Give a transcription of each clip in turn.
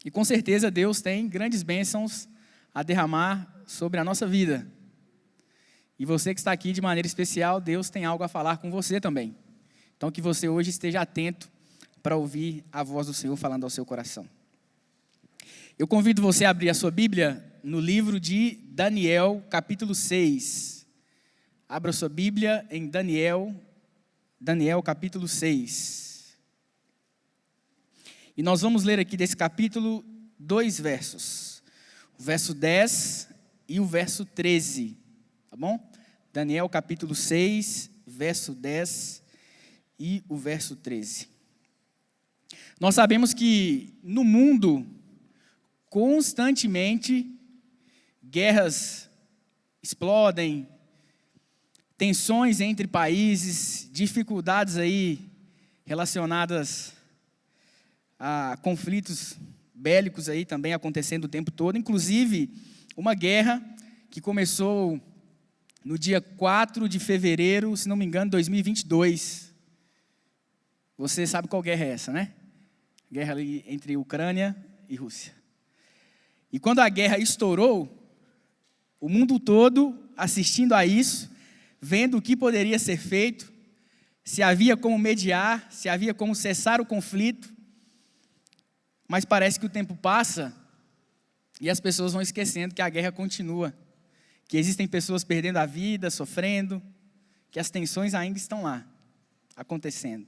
E com certeza Deus tem grandes bênçãos a derramar sobre a nossa vida. E você que está aqui de maneira especial, Deus tem algo a falar com você também. Então que você hoje esteja atento para ouvir a voz do Senhor falando ao seu coração. Eu convido você a abrir a sua Bíblia no livro de Daniel, capítulo 6. Abra sua Bíblia em Daniel capítulo 6. E nós vamos ler aqui desse capítulo 2 versos. O verso 10 e o verso 13. Tá bom? Daniel capítulo 6, verso 10 e o verso 13. Nós sabemos que no mundo, constantemente, guerras explodem, tensões entre países, dificuldades aí relacionadas a conflitos bélicos aí também acontecendo o tempo todo. Inclusive, uma guerra que começou no dia 4 de fevereiro, se não me engano, 2022. Você sabe qual guerra é essa, né? Guerra ali entre Ucrânia e Rússia. E quando a guerra estourou, o mundo todo assistindo a isso, vendo o que poderia ser feito, se havia como mediar, se havia como cessar o conflito, mas parece que o tempo passa e as pessoas vão esquecendo que a guerra continua, que existem pessoas perdendo a vida, sofrendo, que as tensões ainda estão lá, acontecendo.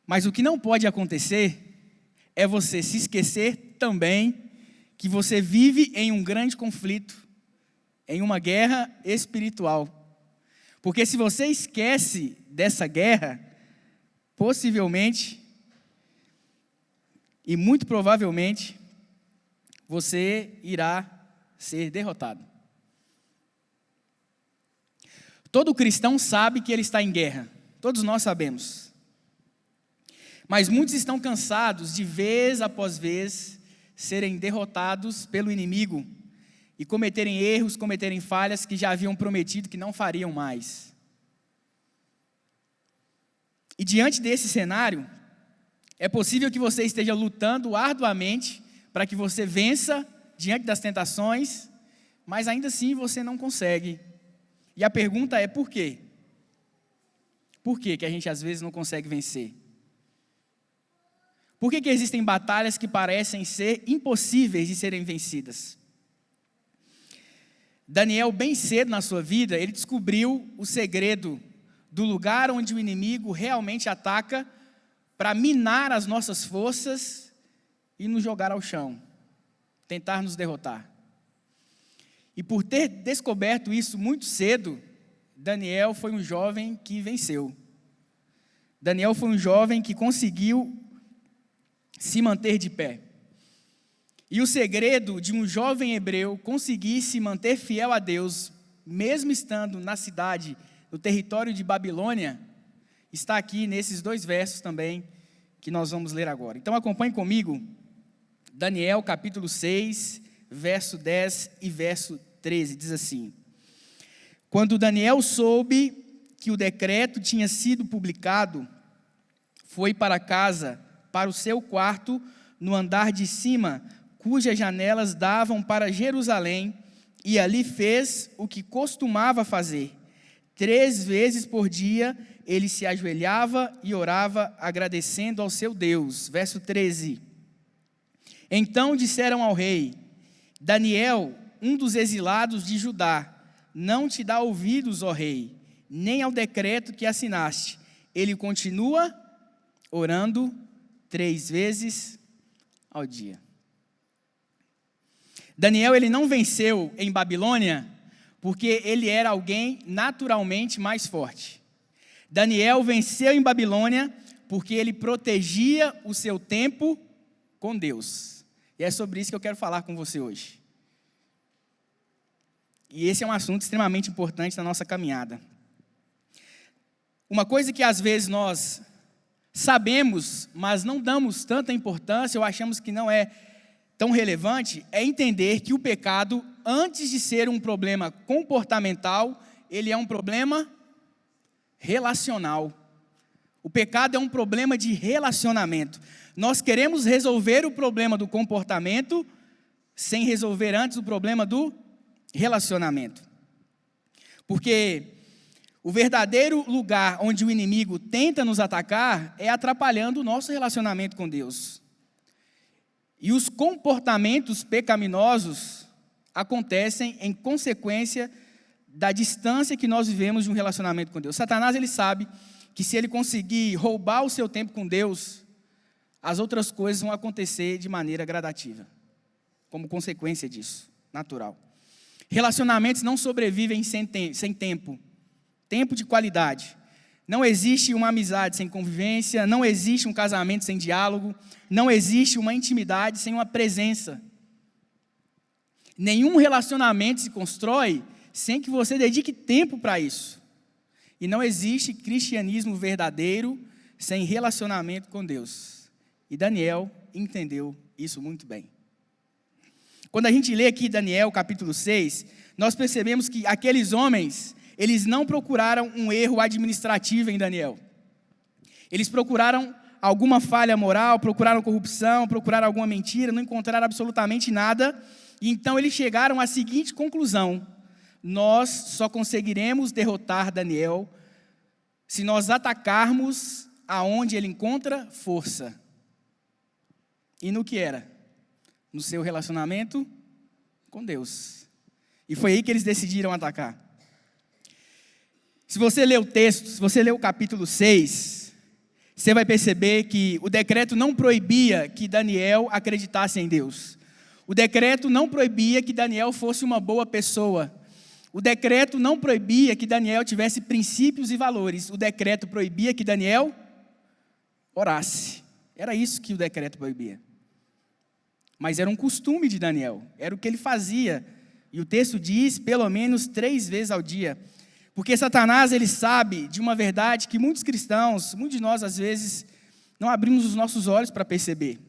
Mas o que não pode acontecer é você se esquecer também que você vive em um grande conflito, em uma guerra espiritual. Porque se você esquece dessa guerra, possivelmente, e muito provavelmente, você irá ser derrotado. Todo cristão sabe que ele está em guerra, todos nós sabemos. Mas muitos estão cansados de vez após vez serem derrotados pelo inimigo e cometerem erros, cometerem falhas que já haviam prometido que não fariam mais. E diante desse cenário, é possível que você esteja lutando arduamente para que você vença diante das tentações, mas ainda assim você não consegue. E a pergunta é por quê? Por que a gente às vezes não consegue vencer? Por que existem batalhas que parecem ser impossíveis de serem vencidas? Daniel, bem cedo na sua vida, ele descobriu o segredo do lugar onde o inimigo realmente ataca para minar as nossas forças e nos jogar ao chão, tentar nos derrotar. E por ter descoberto isso muito cedo, Daniel foi um jovem que venceu. Daniel foi um jovem que conseguiu se manter de pé. E o segredo de um jovem hebreu conseguir se manter fiel a Deus, mesmo estando na cidade, no território de Babilônia, está aqui nesses 2 versos também, que nós vamos ler agora. Então acompanhe comigo, Daniel capítulo 6, verso 10 e verso 13, diz assim: Quando Daniel soube que o decreto tinha sido publicado, foi para casa, para o seu quarto, no andar de cima, cujas janelas davam para Jerusalém, e ali fez o que costumava fazer. 3 vezes por dia, ele se ajoelhava e orava, agradecendo ao seu Deus. Verso 13. Então disseram ao rei: Daniel, um dos exilados de Judá, não te dá ouvidos, ó rei, nem ao decreto que assinaste. Ele continua orando 3 vezes ao dia. Daniel, ele não venceu em Babilônia porque ele era alguém naturalmente mais forte. Daniel venceu em Babilônia porque ele protegia o seu tempo com Deus. E é sobre isso que eu quero falar com você hoje. E esse é um assunto extremamente importante na nossa caminhada. Uma coisa que às vezes nós sabemos, mas não damos tanta importância, ou achamos que não é tão relevante, é entender que o pecado, antes de ser um problema comportamental, ele é um problema relacional. O pecado é um problema de relacionamento. Nós queremos resolver o problema do comportamento sem resolver antes o problema do relacionamento. Porque o verdadeiro lugar onde o inimigo tenta nos atacar é atrapalhando o nosso relacionamento com Deus. E os comportamentos pecaminosos acontecem em consequência da distância que nós vivemos de um relacionamento com Deus. Satanás, ele sabe que se ele conseguir roubar o seu tempo com Deus, as outras coisas vão acontecer de maneira gradativa, como consequência disso, natural. Relacionamentos não sobrevivem sem tempo, tempo de qualidade. Não existe uma amizade sem convivência, não existe um casamento sem diálogo, não existe uma intimidade sem uma presença. Nenhum relacionamento se constrói sem que você dedique tempo para isso. E não existe cristianismo verdadeiro sem relacionamento com Deus. E Daniel entendeu isso muito bem. Quando a gente lê aqui Daniel capítulo 6, nós percebemos que aqueles homens, eles não procuraram um erro administrativo em Daniel. Eles procuraram alguma falha moral, procuraram corrupção, procuraram alguma mentira, não encontraram absolutamente nada. E então eles chegaram à seguinte conclusão: nós só conseguiremos derrotar Daniel se nós atacarmos aonde ele encontra força. E no que era? No seu relacionamento com Deus. E foi aí que eles decidiram atacar. Se você ler o texto, se você ler o capítulo 6, você vai perceber que o decreto não proibia que Daniel acreditasse em Deus. O decreto não proibia que Daniel fosse uma boa pessoa. O decreto não proibia que Daniel tivesse princípios e valores. O decreto proibia que Daniel orasse. Era isso que o decreto proibia. Mas era um costume de Daniel, era o que ele fazia. E o texto diz, pelo menos 3 vezes ao dia. Porque Satanás, ele sabe de uma verdade que muitos cristãos, muitos de nós, às vezes, não abrimos os nossos olhos para perceber.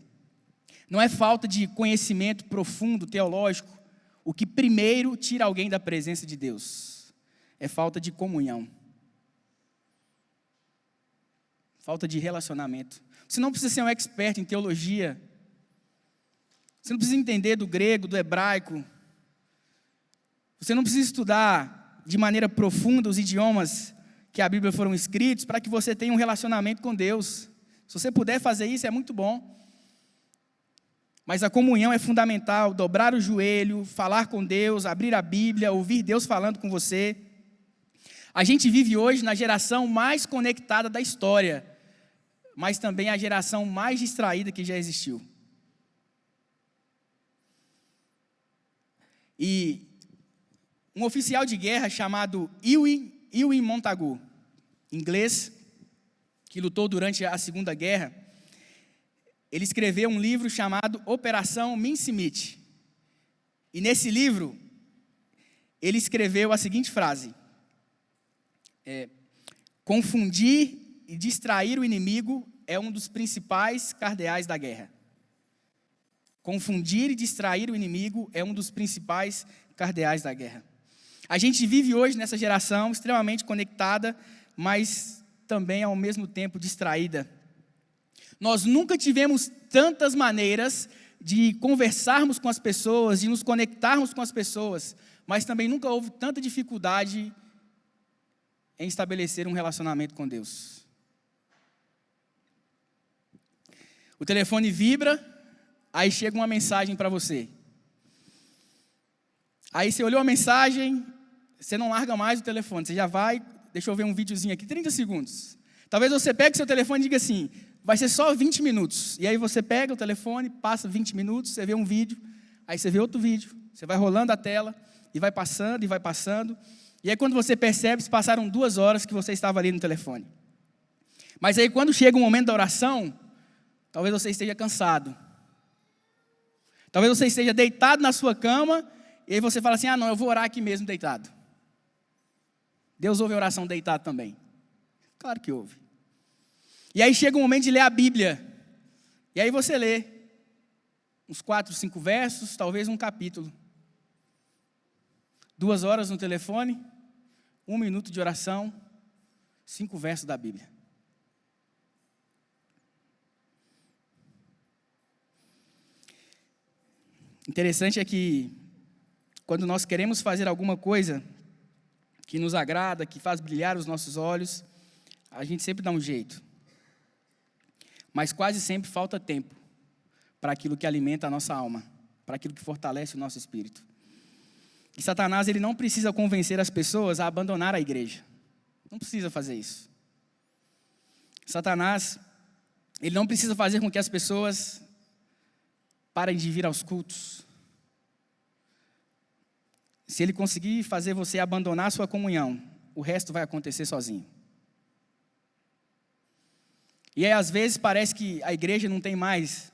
Não é falta de conhecimento profundo, teológico, o que primeiro tira alguém da presença de Deus. É falta de comunhão. Falta de relacionamento. Você não precisa ser um expert em teologia. Você não precisa entender do grego, do hebraico. Você não precisa estudar de maneira profunda os idiomas que a Bíblia foram escritos para que você tenha um relacionamento com Deus. Se você puder fazer isso, é muito bom. Mas a comunhão é fundamental, dobrar o joelho, falar com Deus, abrir a Bíblia, ouvir Deus falando com você. A gente vive hoje na geração mais conectada da história, mas também a geração mais distraída que já existiu. E um oficial de guerra chamado Ewing Montagu, inglês, que lutou durante a Segunda Guerra, ele escreveu um livro chamado Operação Mincemeat. E nesse livro, ele escreveu a seguinte frase: confundir e distrair o inimigo é um dos principais cardeais da guerra. Confundir e distrair o inimigo é um dos principais cardeais da guerra. A gente vive hoje nessa geração extremamente conectada, mas também ao mesmo tempo distraída. Nós nunca tivemos tantas maneiras de conversarmos com as pessoas, de nos conectarmos com as pessoas, mas também nunca houve tanta dificuldade em estabelecer um relacionamento com Deus. O telefone vibra, aí chega uma mensagem para você. Aí você olhou a mensagem, você não larga mais o telefone, você já vai, deixa eu ver um videozinho aqui, 30 segundos. Talvez você pegue seu telefone e diga assim: vai ser só 20 minutos. E aí você pega o telefone, passa 20 minutos, você vê um vídeo, aí você vê outro vídeo, você vai rolando a tela, e vai passando, e vai passando. E aí quando você percebe, se passaram 2 horas que você estava ali no telefone. Mas aí quando chega o momento da oração, talvez você esteja cansado. Talvez você esteja deitado na sua cama, e aí você fala assim: ah não, eu vou orar aqui mesmo deitado. Deus ouve a oração deitado também. Claro que ouve. E aí chega o momento de ler a Bíblia. E aí você lê uns 4, 5 versos, talvez um capítulo. 2 horas no telefone, 1 minuto de oração, 5 versos da Bíblia. Interessante é que, quando nós queremos fazer alguma coisa que nos agrada, que faz brilhar os nossos olhos, a gente sempre dá um jeito. Mas quase sempre falta tempo para aquilo que alimenta a nossa alma, para aquilo que fortalece o nosso espírito. E Satanás, ele não precisa convencer as pessoas a abandonar a igreja. Não precisa fazer isso. Satanás, ele não precisa fazer com que as pessoas parem de vir aos cultos. Se ele conseguir fazer você abandonar a sua comunhão, o resto vai acontecer sozinho. E aí, às vezes, parece que a igreja não tem mais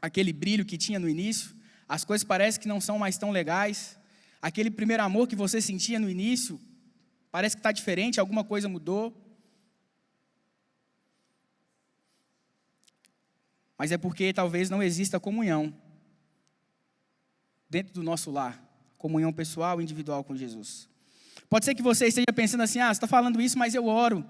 aquele brilho que tinha no início, as coisas parecem que não são mais tão legais, aquele primeiro amor que você sentia no início, parece que está diferente, alguma coisa mudou. Mas é porque talvez não exista comunhão dentro do nosso lar, comunhão pessoal e individual com Jesus. Pode ser que você esteja pensando assim, você está falando isso, mas eu oro.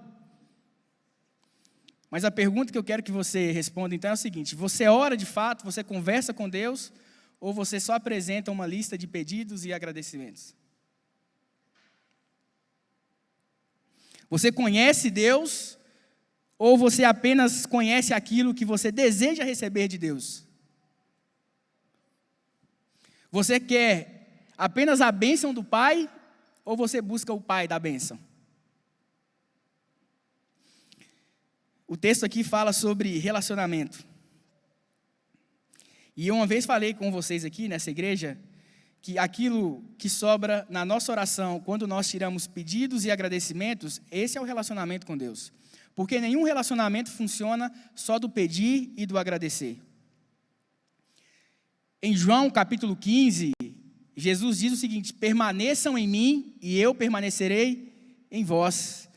Mas a pergunta que eu quero que você responda então é o seguinte: você ora de fato, você conversa com Deus, ou você só apresenta uma lista de pedidos e agradecimentos? Você conhece Deus, ou você apenas conhece aquilo que você deseja receber de Deus? Você quer apenas a bênção do Pai, ou você busca o Pai da bênção? O texto aqui fala sobre relacionamento. E eu uma vez falei com vocês aqui nessa igreja, que aquilo que sobra na nossa oração, quando nós tiramos pedidos e agradecimentos, esse é o relacionamento com Deus. Porque nenhum relacionamento funciona só do pedir e do agradecer. Em João capítulo 15, Jesus diz o seguinte: permaneçam em mim e eu permanecerei em vós.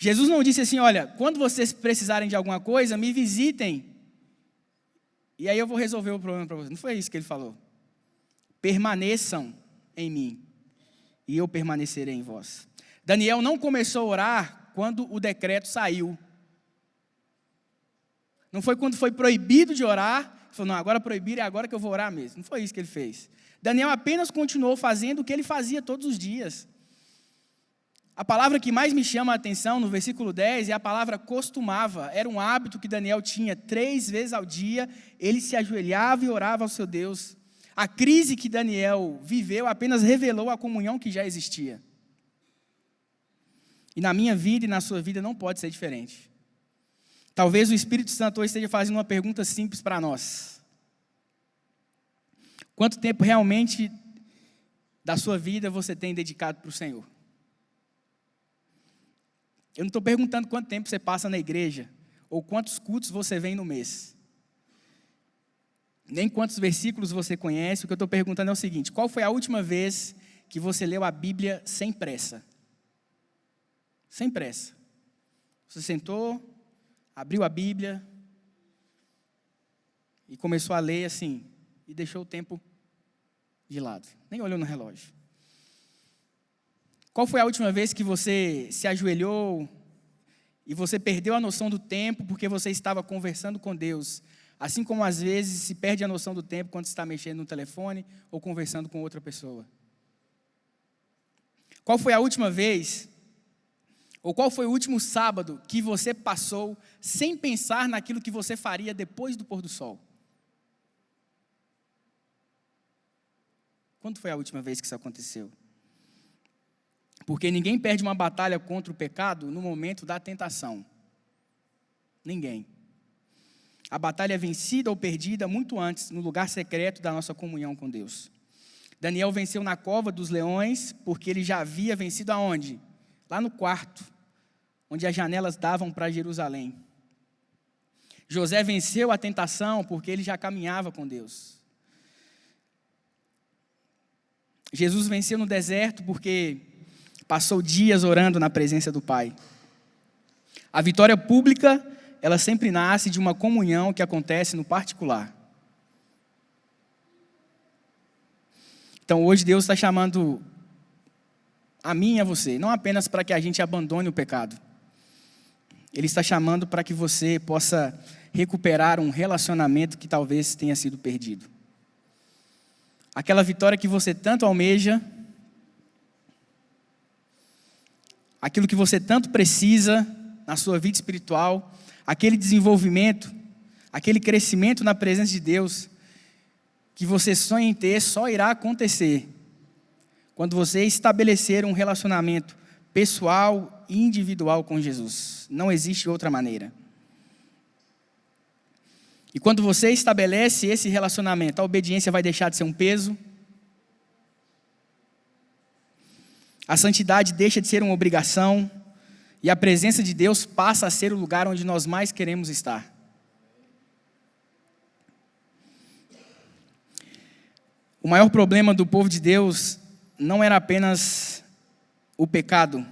Jesus não disse assim, olha, quando vocês precisarem de alguma coisa, me visitem, e aí eu vou resolver o problema para vocês. Não foi isso que ele falou. Permaneçam em mim, e eu permanecerei em vós. Daniel não começou a orar quando o decreto saiu. Não foi quando foi proibido de orar, ele falou, não, agora proibiram, é agora que eu vou orar mesmo. Não foi isso que ele fez. Daniel apenas continuou fazendo o que ele fazia todos os dias. A palavra que mais me chama a atenção no versículo 10 é a palavra costumava. Era um hábito que Daniel tinha 3 vezes ao dia, ele se ajoelhava e orava ao seu Deus. A crise que Daniel viveu apenas revelou a comunhão que já existia. E na minha vida e na sua vida não pode ser diferente. Talvez o Espírito Santo hoje esteja fazendo uma pergunta simples para nós. Quanto tempo realmente da sua vida você tem dedicado para o Senhor? Eu não estou perguntando quanto tempo você passa na igreja, ou quantos cultos você vem no mês. Nem quantos versículos você conhece. O que eu estou perguntando é o seguinte: qual foi a última vez que você leu a Bíblia sem pressa? Sem pressa. Você sentou, abriu a Bíblia e começou a ler assim, e deixou o tempo de lado. Nem olhou no relógio. Qual foi a última vez que você se ajoelhou e você perdeu a noção do tempo porque você estava conversando com Deus? Assim como às vezes se perde a noção do tempo quando está mexendo no telefone ou conversando com outra pessoa. Qual foi a última vez, ou qual foi o último sábado que você passou sem pensar naquilo que você faria depois do pôr do sol? Quando foi a última vez que isso aconteceu? Porque ninguém perde uma batalha contra o pecado no momento da tentação. Ninguém. A batalha é vencida ou perdida muito antes, no lugar secreto da nossa comunhão com Deus. Daniel venceu na cova dos leões, porque ele já havia vencido aonde? Lá no quarto, onde as janelas davam para Jerusalém. José venceu a tentação, porque ele já caminhava com Deus. Jesus venceu no deserto, porque passou dias orando na presença do Pai. A vitória pública, ela sempre nasce de uma comunhão que acontece no particular. Então hoje Deus está chamando a mim e a você, não apenas para que a gente abandone o pecado. Ele está chamando para que você possa recuperar um relacionamento que talvez tenha sido perdido. aquela vitória que você tanto almeja, aquilo que você tanto precisa na sua vida espiritual, aquele desenvolvimento, aquele crescimento na presença de Deus, que você sonha em ter, só irá acontecer quando você estabelecer um relacionamento pessoal e individual com Jesus. Não existe outra maneira. E quando você estabelece esse relacionamento, a obediência vai deixar de ser um peso, a santidade deixa de ser uma obrigação, e a presença de Deus passa a ser o lugar onde nós mais queremos estar. O maior problema do povo de Deus não era apenas o pecado,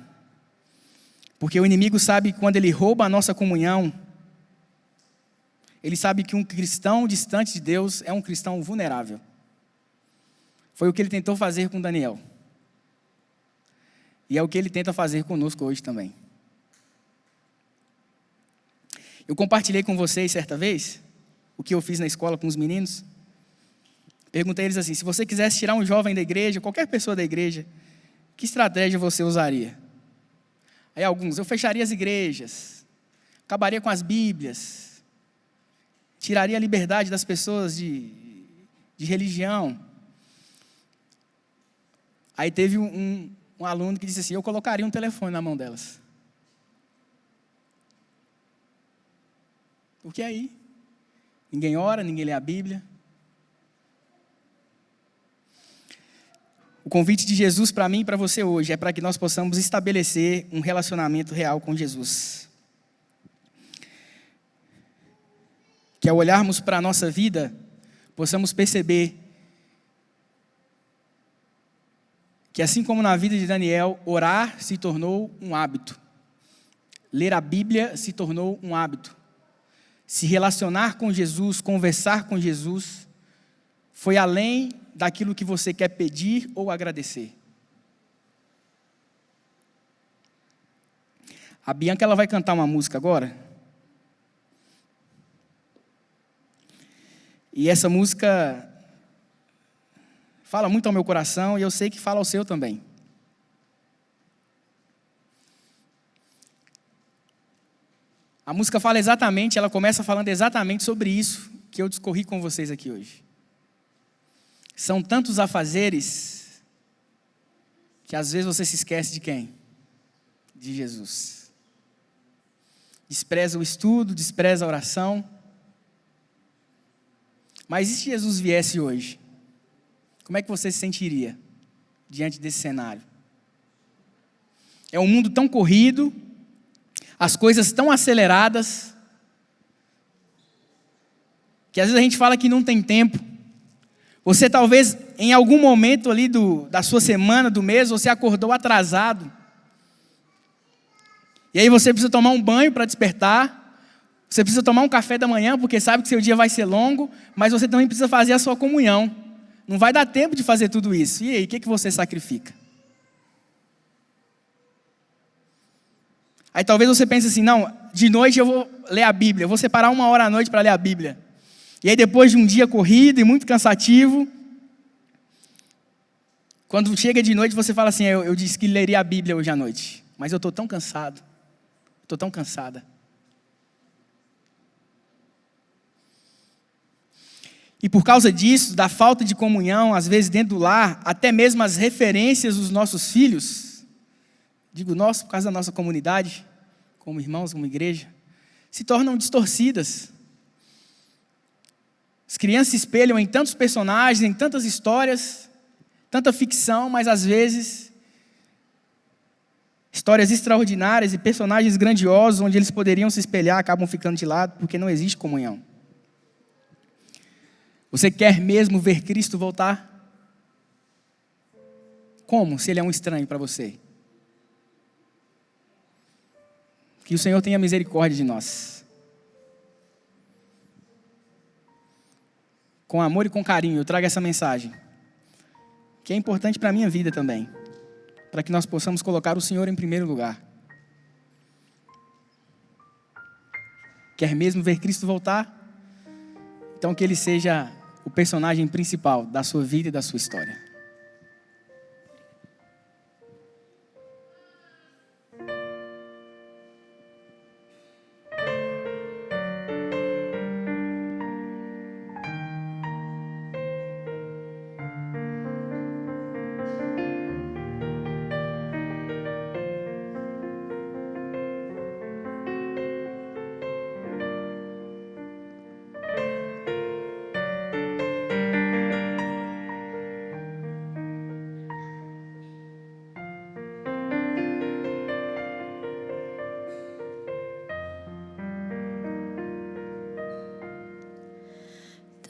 porque o inimigo sabe que quando ele rouba a nossa comunhão, ele sabe que um cristão distante de Deus é um cristão vulnerável. Foi o que ele tentou fazer com Daniel. E é o que ele tenta fazer conosco hoje também. Eu compartilhei com vocês certa vez o que eu fiz na escola com os meninos. Perguntei a eles assim: se você quisesse tirar um jovem da igreja, qualquer pessoa da igreja, que estratégia você usaria? Aí alguns: eu fecharia as igrejas, acabaria com as Bíblias, tiraria a liberdade das pessoas de religião. Aí teve um aluno que disse assim: eu colocaria um telefone na mão delas. Porque aí, ninguém ora, ninguém lê a Bíblia. O convite de Jesus para mim e para você hoje é para que nós possamos estabelecer um relacionamento real com Jesus. Que ao olharmos para a nossa vida, possamos perceber que assim como na vida de Daniel, orar se tornou um hábito. Ler a Bíblia se tornou um hábito. Se relacionar com Jesus, conversar com Jesus, foi além daquilo que você quer pedir ou agradecer. A Bianca ela vai cantar uma música agora. E essa música fala muito ao meu coração e eu sei que fala ao seu também. A música fala exatamente, ela começa falando exatamente sobre isso que eu discorri com vocês aqui hoje. São tantos afazeres que às vezes você se esquece de quem? De Jesus. Despreza o estudo, despreza a oração. Mas e se Jesus viesse hoje? Como é que você se sentiria diante desse cenário? É um mundo tão corrido, as coisas tão aceleradas, que às vezes a gente fala que não tem tempo. Você talvez, em algum momento ali da sua semana, do mês, você acordou atrasado. E aí você precisa tomar um banho para despertar. Você precisa tomar um café da manhã, porque sabe que seu dia vai ser longo. Mas você também precisa fazer a sua comunhão. Não vai dar tempo de fazer tudo isso. E aí, o que você sacrifica? Aí talvez você pense assim: não, de noite eu vou ler a Bíblia. Eu vou separar 1 hora à noite para ler a Bíblia. E aí depois de um dia corrido e muito cansativo, quando chega de noite você fala assim: eu disse que leria a Bíblia hoje à noite, mas eu estou tão cansado, estou tão cansada. E por causa disso, da falta de comunhão, às vezes dentro do lar, até mesmo as referências dos nossos filhos, digo nós por causa da nossa comunidade, como irmãos, como igreja, se tornam distorcidas. As crianças se espelham em tantos personagens, em tantas histórias, tanta ficção, mas às vezes histórias extraordinárias e personagens grandiosos onde eles poderiam se espelhar acabam ficando de lado porque não existe comunhão. Você quer mesmo ver Cristo voltar? Como, se Ele é um estranho para você? Que o Senhor tenha misericórdia de nós. Com amor e com carinho, eu trago essa mensagem, que é importante para a minha vida também, para que nós possamos colocar o Senhor em primeiro lugar. Quer mesmo ver Cristo voltar? Então que Ele seja o personagem principal da sua vida e da sua história.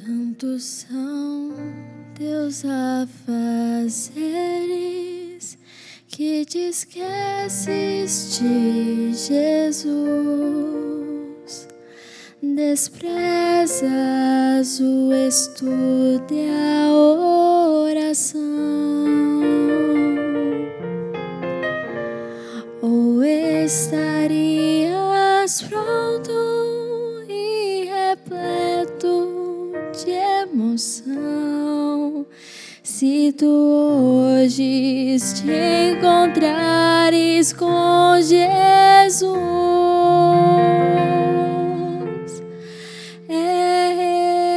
Tantos são teus afazeres que te esqueces de Jesus. Desprezas o estudo e a oração. Ou estarias pronto e repleto de emoção se tu hoje te encontrares com Jesus. É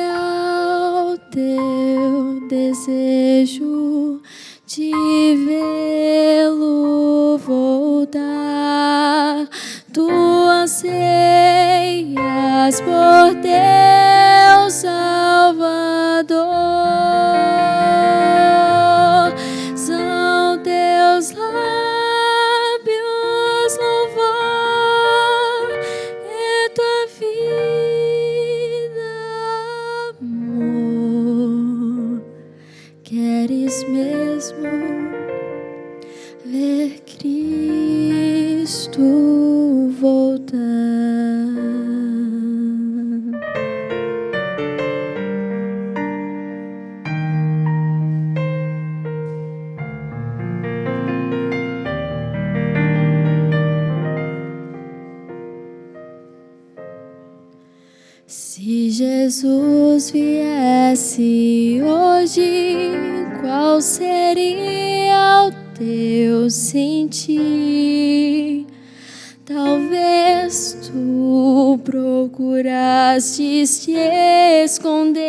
real teu desejo de vê-lo voltar. Tu anseias por teu Salvador. São teus lábios louvor e tua vida amor. Queres mesmo ver Cristo voltar? Se Jesus viesse hoje, qual seria o teu sentir? Talvez tu procurastes te esconder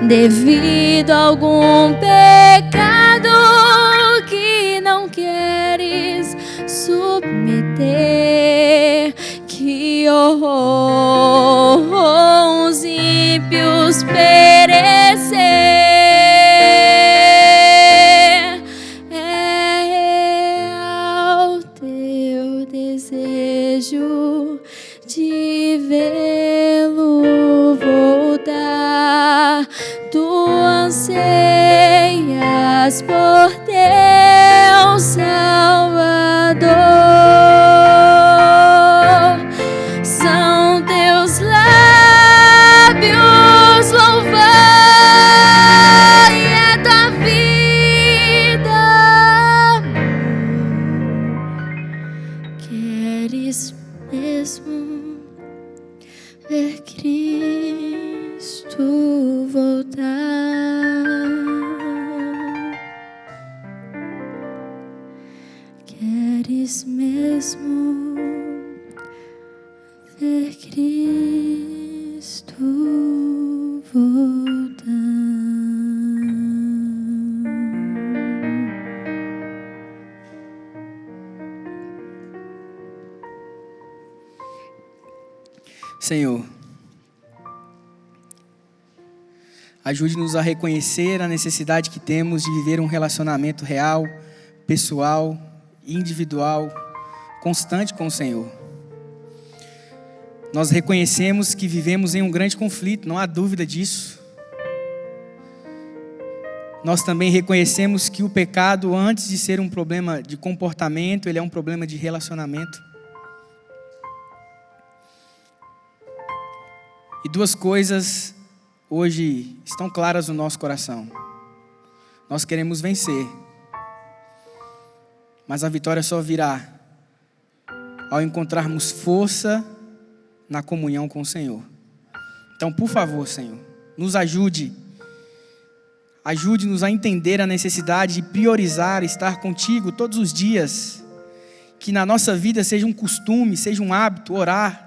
devido a algum pecado que não queres submeter. Que horror os ímpios perecer. É real teu desejo de vê-lo voltar. Tu anseias por teu Salvador. São teus lábios louvar e é tua vida amor. Queres mesmo ver Cristo voltar? Queres mesmo ver Cristo voltar? Senhor, ajude-nos a reconhecer a necessidade que temos de viver um relacionamento real, pessoal, individual, constante com o Senhor. Nós reconhecemos que vivemos em um grande conflito, não há dúvida disso. Nós também reconhecemos que o pecado, antes de ser um problema de comportamento, ele é um problema de relacionamento. E duas coisas hoje estão claras no nosso coração. Nós queremos vencer, mas a vitória só virá ao encontrarmos força na comunhão com o Senhor. Então, por favor, Senhor, nos ajude. Ajude-nos a entender a necessidade de priorizar estar contigo todos os dias. Que na nossa vida seja um costume, seja um hábito, orar.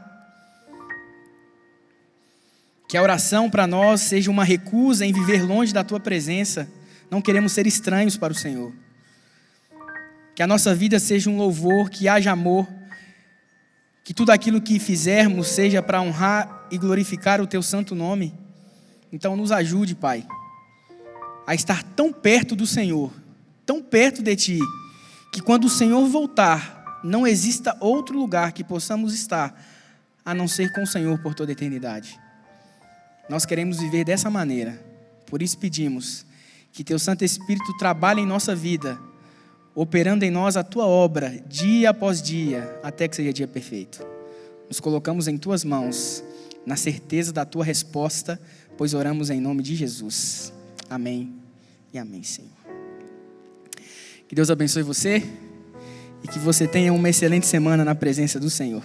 Que a oração para nós seja uma recusa em viver longe da tua presença. Não queremos ser estranhos para o Senhor. Que a nossa vida seja um louvor, que haja amor. Que tudo aquilo que fizermos seja para honrar e glorificar o teu santo nome. Então nos ajude, Pai, a estar tão perto do Senhor, tão perto de Ti, que quando o Senhor voltar, não exista outro lugar que possamos estar, a não ser com o Senhor por toda a eternidade. Nós queremos viver dessa maneira, por isso pedimos que Teu Santo Espírito trabalhe em nossa vida, operando em nós a Tua obra, dia após dia, até que seja dia perfeito. Nos colocamos em Tuas mãos, na certeza da Tua resposta, pois oramos em nome de Jesus. Amém e amém, Senhor. Que Deus abençoe você e que você tenha uma excelente semana na presença do Senhor.